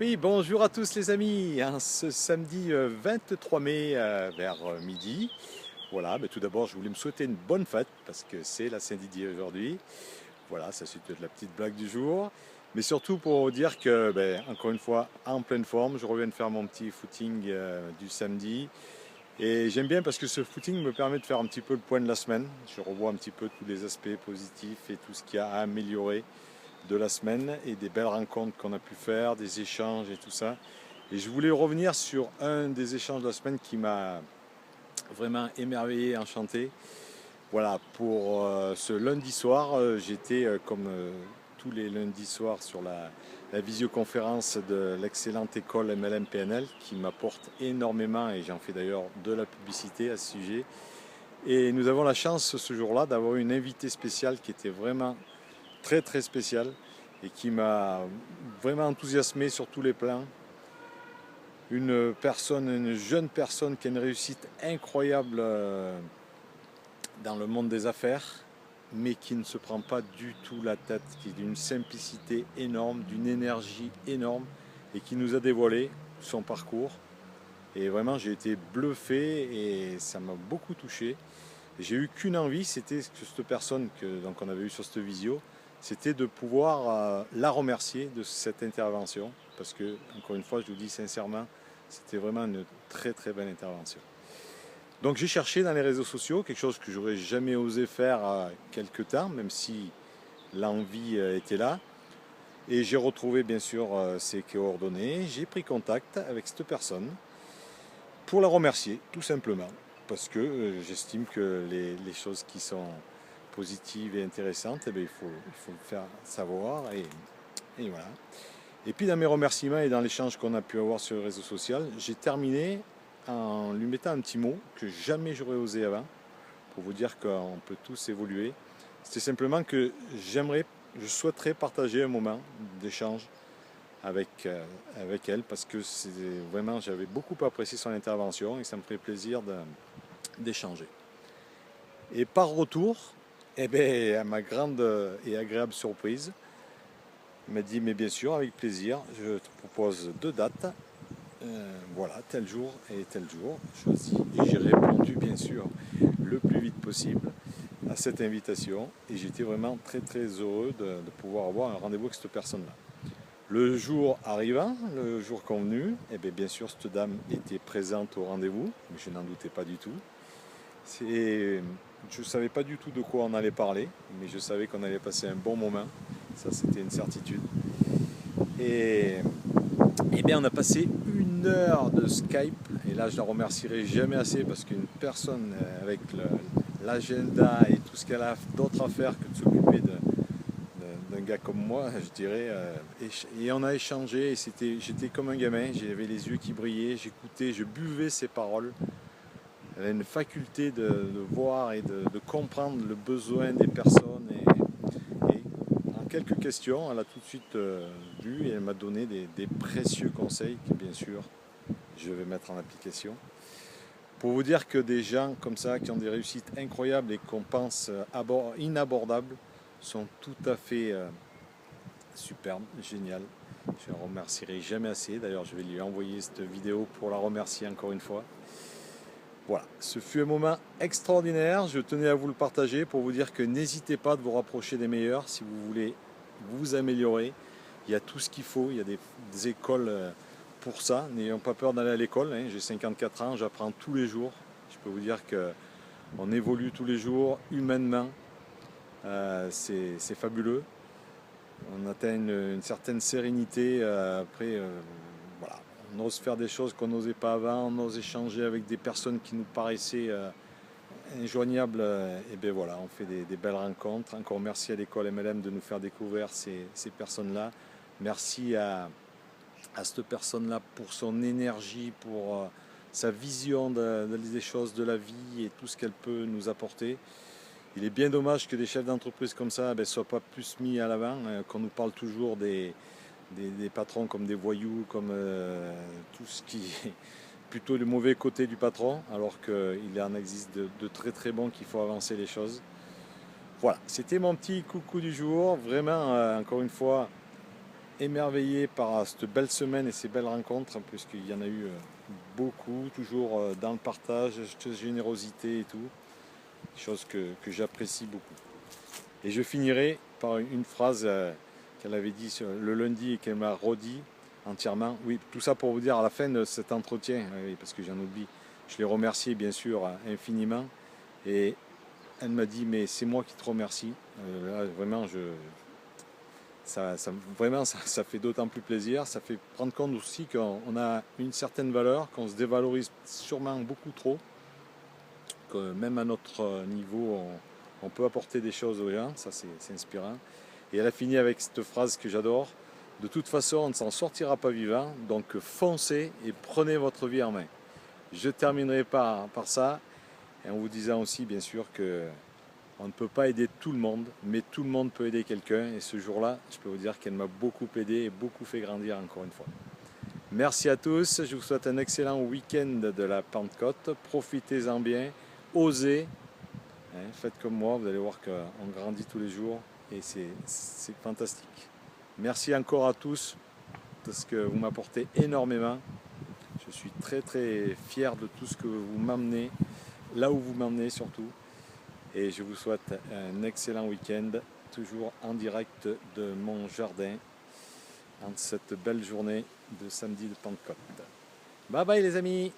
Oui, bonjour à tous les amis, ce samedi 23 mai vers midi. Voilà, mais tout d'abord je voulais me souhaiter une bonne fête parce que c'est la Saint-Didier aujourd'hui. Voilà, ça c'est la petite blague du jour. Mais surtout pour vous dire que, encore une fois, en pleine forme, je reviens de faire mon petit footing du samedi. Et j'aime bien parce que ce footing me permet de faire un petit peu le point de la semaine. Je revois un petit peu tous les aspects positifs et tout ce qu'il y a à améliorer de la semaine et des belles rencontres qu'on a pu faire, des échanges et tout ça. Et je voulais revenir sur un des échanges de la semaine qui m'a vraiment émerveillé, enchanté. Voilà, pour ce lundi soir, j'étais comme tous les lundis soirs sur la visioconférence de l'excellente école MLM-PNL qui m'apporte énormément et j'en fais d'ailleurs de la publicité à ce sujet. Et nous avons la chance ce jour-là d'avoir une invitée spéciale qui était vraiment très très spéciale et qui m'a vraiment enthousiasmé sur tous les plans. Une jeune personne qui a une réussite incroyable dans le monde des affaires, mais qui ne se prend pas du tout la tête, qui est d'une simplicité énorme, d'une énergie énorme, et qui nous a dévoilé son parcours. Et vraiment, j'ai été bluffé et ça m'a beaucoup touché. J'ai eu qu'une envie, c'était que cette personne donc on avait eu sur cette visio, c'était de pouvoir la remercier de cette intervention, parce que, encore une fois, je vous dis sincèrement, c'était vraiment une très très belle intervention. Donc j'ai cherché dans les réseaux sociaux quelque chose que j'aurais jamais osé faire à quelque temps, même si l'envie était là. Et j'ai retrouvé bien sûr ses coordonnées. J'ai pris contact avec cette personne pour la remercier, tout simplement. Parce que j'estime que les choses qui sont positives et intéressantes, il faut le faire savoir. Et voilà. Et puis dans mes remerciements et dans l'échange qu'on a pu avoir sur les réseaux sociaux, j'ai terminé en lui mettant un petit mot que jamais j'aurais osé avant, pour vous dire qu'on peut tous évoluer. C'était simplement que je souhaiterais partager un moment d'échange avec elle, parce que vraiment, j'avais beaucoup apprécié son intervention et ça me ferait plaisir d'échanger. Et par retour, à ma grande et agréable surprise, elle m'a dit, mais bien sûr, avec plaisir, je te propose deux dates. Voilà, tel jour et tel jour, choisi. Et j'ai répondu, bien sûr, le plus vite possible à cette invitation. Et j'étais vraiment très, très heureux de pouvoir avoir un rendez-vous avec cette personne-là. Le jour arrivant, le jour convenu, bien sûr, cette dame était présente au rendez-vous, mais je n'en doutais pas du tout. Je ne savais pas du tout de quoi on allait parler, mais je savais qu'on allait passer un bon moment. Ça, c'était une certitude. Et on a passé 1 heure de Skype, et là je la remercierai jamais assez parce qu'une personne avec l'agenda et tout ce qu'elle a d'autre à faire que de s'occuper d'un gars comme moi, je dirais, et on a échangé, et j'étais comme un gamin, j'avais les yeux qui brillaient, j'écoutais, je buvais ses paroles. Elle a une faculté de voir et de comprendre le besoin des personnes, et en quelques questions, elle a tout de suite vu et elle m'a donné des précieux conseils que bien sûr je vais mettre en application. Pour vous dire que des gens comme ça qui ont des réussites incroyables et qu'on pense inabordables sont tout à fait superbes, géniales. Je ne la remercierai jamais assez. D'ailleurs, je vais lui envoyer cette vidéo pour la remercier encore une fois. Voilà, ce fut un moment extraordinaire. Je tenais à vous le partager pour vous dire que n'hésitez pas de vous rapprocher des meilleurs si vous voulez vous améliorer. Il y a tout ce qu'il faut. Il y a des écoles pour ça. N'ayons pas peur d'aller à l'école. J'ai 54 ans, j'apprends tous les jours. Je peux vous dire qu'on évolue tous les jours humainement. C'est fabuleux. On atteint une certaine sérénité. Après, voilà, on ose faire des choses qu'on n'osait pas avant. On ose échanger avec des personnes qui nous paraissaient injoignables. Et bien voilà, on fait des belles rencontres. Encore merci à l'école MLM de nous faire découvrir ces personnes-là. Merci à cette personne-là pour son énergie, pour sa vision des choses, de la vie et tout ce qu'elle peut nous apporter. Il est bien dommage que des chefs d'entreprise comme ça ne soient pas plus mis à l'avant, qu'on nous parle toujours des patrons comme des voyous, comme tout ce qui est plutôt le mauvais côté du patron, alors qu'il en existe de très très bons, qu'il faut avancer les choses. Voilà, c'était mon petit coucou du jour. Vraiment, encore une fois, émerveillé par cette belle semaine et ces belles rencontres, puisqu'il y en a eu beaucoup, toujours dans le partage, cette générosité et tout, chose que j'apprécie beaucoup. Et je finirai par une phrase qu'elle avait dit le lundi et qu'elle m'a redit entièrement. Oui, tout ça pour vous dire à la fin de cet entretien, oui, parce que j'en oublie, je l'ai remercié bien sûr infiniment. Et elle m'a dit, mais c'est moi qui te remercie. Là, vraiment, ça fait d'autant plus plaisir. Ça fait prendre compte aussi qu'on a une certaine valeur, qu'on se dévalorise sûrement beaucoup trop, que même à notre niveau, on peut apporter des choses aux gens. Ça, c'est inspirant. Et elle a fini avec cette phrase que j'adore. De toute façon, on ne s'en sortira pas vivant, donc foncez et prenez votre vie en main. Je terminerai par ça, et en vous disant aussi, bien sûr, que on ne peut pas aider tout le monde, mais tout le monde peut aider quelqu'un. Et ce jour-là, je peux vous dire qu'elle m'a beaucoup aidé et beaucoup fait grandir encore une fois. Merci à tous. Je vous souhaite un excellent week-end de la Pentecôte. Profitez-en bien. Osez. Faites comme moi. Vous allez voir qu'on grandit tous les jours. Et c'est fantastique. Merci encore à tous parce que vous m'apportez énormément. Je suis très très fier de tout ce que vous m'amenez, là où vous m'emmenez surtout. Et je vous souhaite un excellent week-end, toujours en direct de mon jardin, en cette belle journée de samedi de Pentecôte. Bye bye les amis!